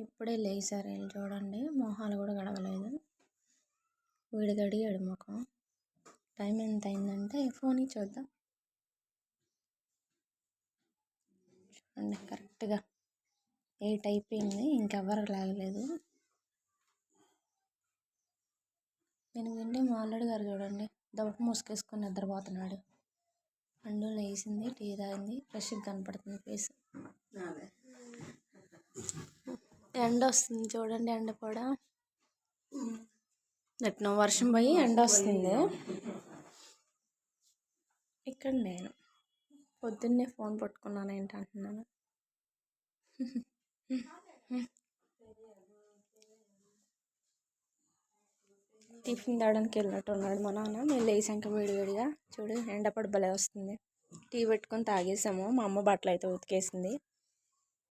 ఇప్పుడే లేచారు వీళ్ళు చూడండి, మొహాలు కూడా కడగలేదు. వీడు గడిగాడు ముఖం. టైం ఎంత అయిందంటే ఫోన్ చూద్దాం. చూడండి కరెక్ట్గా 8 అయిపోయింది, ఇంకెవ్వరు లాగలేదు. 8 మా అల్లుడు గారు చూడండి దొంప మూసుకేసుకొని నిద్రపోతున్నాడు. అండు లేచింది, టీ తాగింది, ఫ్రెష్గా కనపడుతుంది ఫేస్. ఎండ వస్తుంది చూడండి, ఎండ కూడా ఎట్నో వర్షం పోయి ఎండ వస్తుంది. ఇక్కడ నేను పొద్దున్నే ఫోన్ పట్టుకున్నాను ఏంటంటున్నాను. టిఫిన్ తాగడానికి వెళ్ళినట్టున్నాడు మా నాన్న. మేము లేచాక వేడివేడిగా చూడు ఎండపడి భలే వస్తుంది. టీ పెట్టుకొని తాగేసాము. మా అమ్మ బట్టలు అయితే ఉతికేసింది.